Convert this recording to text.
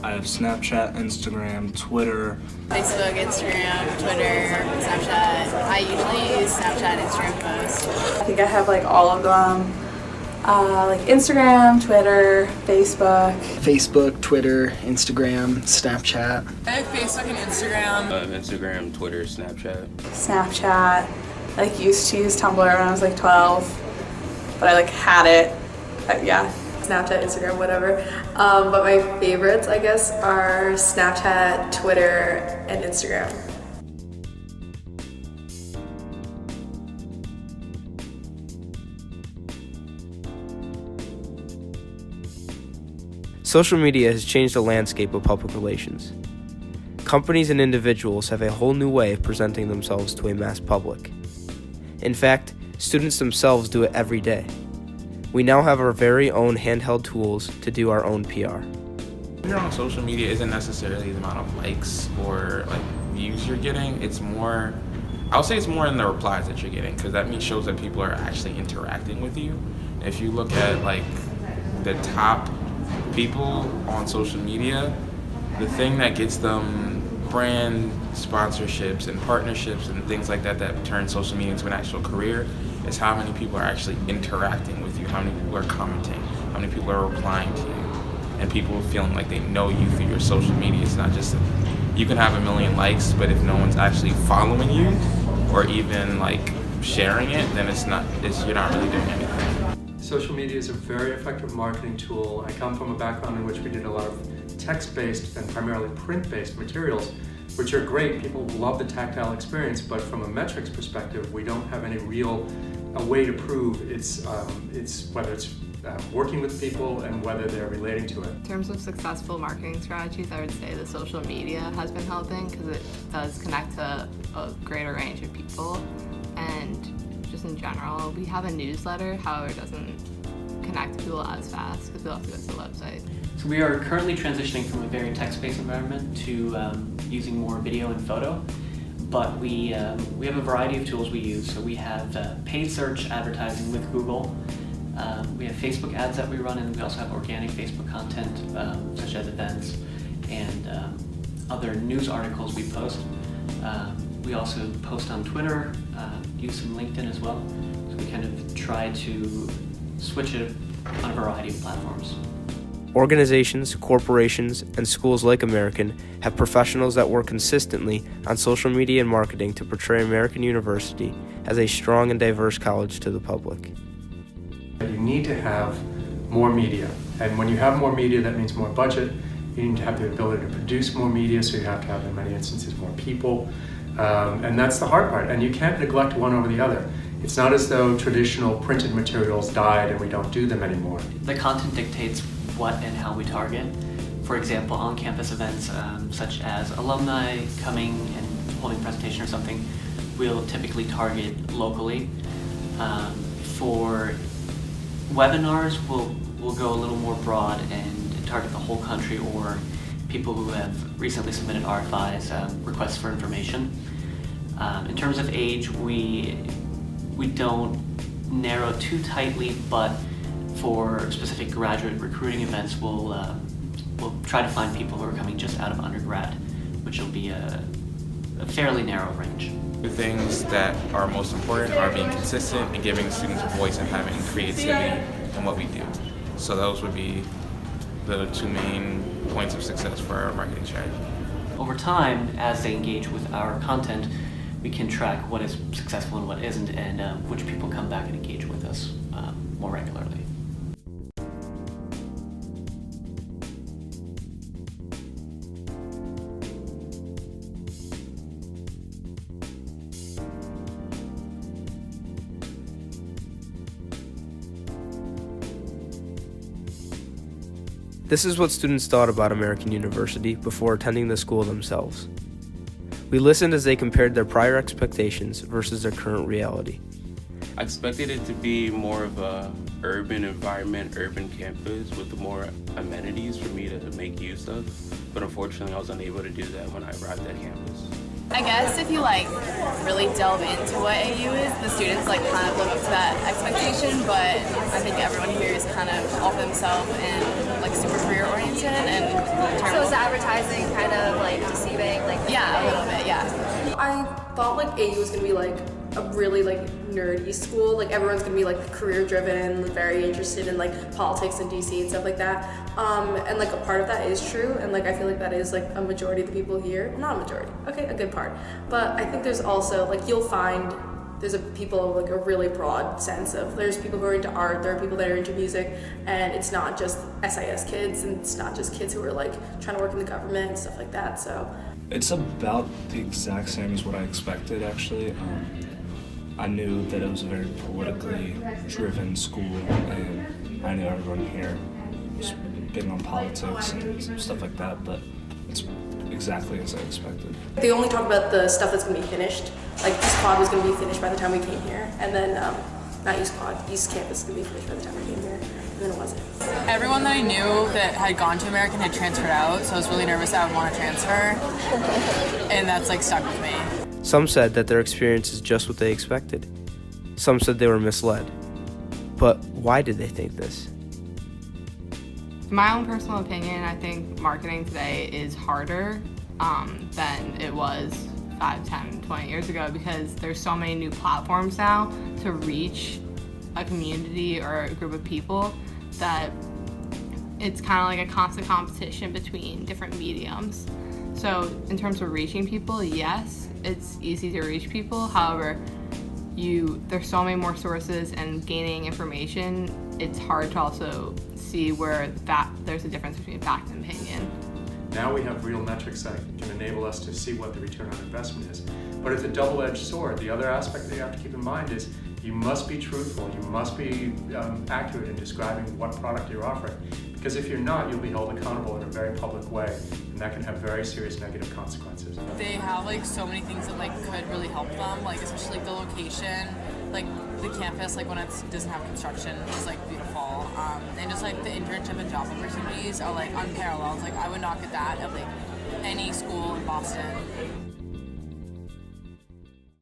I have Snapchat, Instagram, Twitter. Facebook, Instagram, Twitter, Snapchat. I usually use Snapchat and Instagram most. I think I have like all of them. Like Instagram, Twitter, Facebook, Twitter, Instagram, Snapchat. I have Facebook and Instagram. Instagram, Twitter, Snapchat. I like used to use Tumblr when I was like 12, but I like had it. Yeah, Snapchat, Instagram, whatever. But my favorites, I guess, are Snapchat, Twitter, and Instagram. Social media has changed the landscape of public relations. Companies and individuals have a whole new way of presenting themselves to a mass public. In fact, students themselves do it every day. We now have our very own handheld tools to do our own PR. You're on social media isn't necessarily the amount of likes or like views you're getting. It's more, I'll say it's more in the replies that you're getting, because that shows that people are actually interacting with you. If you look at like the top people on social media, the thing that gets them brand sponsorships and partnerships and things like that that turn social media into an actual career is how many people are actually interacting with you, how many people are commenting, how many people are replying to you, and people feeling like they know you through your social media. It's not just you can have 1 million likes, but if no one's actually following you or even like sharing it, then you're not really doing anything. Social media is a very effective marketing tool. I come from a background in which we did a lot of text-based and primarily print-based materials, which are great. People love the tactile experience, but from a metrics perspective, we don't have any real way to prove it's whether it's working with people and whether they're relating to it. In terms of successful marketing strategies, I would say the social media has been helping because it does connect to a greater range of people, and just in general, we have a newsletter, however, it doesn't connect to people as fast because we have to go to the website. So we are currently transitioning from a very text-based environment to using more video and photo, but we have a variety of tools we use. So we have paid search advertising with Google. We have Facebook ads that we run, and we also have organic Facebook content such as events and other news articles we post. We also post on Twitter, use some LinkedIn as well. So we kind of try to switch it on a variety of platforms. Organizations, corporations, and schools like American have professionals that work consistently on social media and marketing to portray American University as a strong and diverse college to the public. You need to have more media, and when you have more media, that means more budget. You need to have the ability to produce more media, so you have to have, in many instances, more people. And that's the hard part, and you can't neglect one over the other. It's not as though traditional printed materials died and we don't do them anymore. The content dictates what and how we target. For example, on-campus events such as alumni coming and holding a presentation or something, we'll typically target locally. For webinars, we'll go a little more broad and target the whole country, or people who have recently submitted RFIs, requests for information. In terms of age, we don't narrow too tightly, but for specific graduate recruiting events, we'll try to find people who are coming just out of undergrad, which will be a fairly narrow range. The things that are most important are being consistent and giving students a voice and having creativity in what we do. So those would be the two main points of success for our marketing strategy. Over time, as they engage with our content, we can track what is successful and what isn't, and which people come back and engage with us more regularly. This is what students thought about American University before attending the school themselves. We listened as they compared their prior expectations versus their current reality. I expected it to be more of a urban environment, urban campus with more amenities for me to make use of, but unfortunately I was unable to do that when I arrived at campus. I guess if you really delve into what AU is, the students kind of live up to that expectation, but I think everyone here is kind of off themselves and super career oriented. And so is advertising kind of like deceiving? Like yeah, a little bit, yeah. I thought like AU was gonna be like a really like nerdy school. Like everyone's gonna be like career driven, very interested in like politics in DC and stuff like that. And like a part of that is true, and like I feel like that is like a majority of the people here. Not a majority, okay, a good part. But I think there's also like you'll find there's people like a really broad sense of there's people who are into art, there are people that are into music, and it's not just SIS kids, and it's not just kids who are like trying to work in the government and stuff like that. So it's about the exact same as what I expected, actually. I knew that it was a very politically driven school, and I knew everyone here was big on politics and stuff like that, but it's exactly as I expected. They only talk about the stuff that's going to be finished. Like East Quad was going to be finished by the time we came here, and then not East Quad, East Campus is going to be finished by the time we came here, and then it wasn't. Everyone that I knew that had gone to American had transferred out, so I was really nervous that I would want to transfer, and that's like stuck with me. Some said that their experience is just what they expected. Some said they were misled. But why did they think this? In my own personal opinion, I think marketing today is harder than it was 5, 10, 20 years ago because there's so many new platforms now to reach a community or a group of people that it's kind of like a constant competition between different mediums. So in terms of reaching people, yes, it's easy to reach people. However, there's so many more sources and gaining information, it's hard to also see where there's a difference between fact and opinion. Now we have real metrics that can enable us to see what the return on investment is. But it's a double-edged sword. The other aspect that you have to keep in mind is you must be truthful, you must be accurate in describing what product you're offering. Because if you're not, you'll be held accountable in a very public way, and that can have very serious negative consequences. They have like so many things that like could really help them, like especially like the location, like the campus, like when it doesn't have construction, is like beautiful, and just like the internship and job opportunities are like unparalleled. Like I would not get that at like any school in Boston.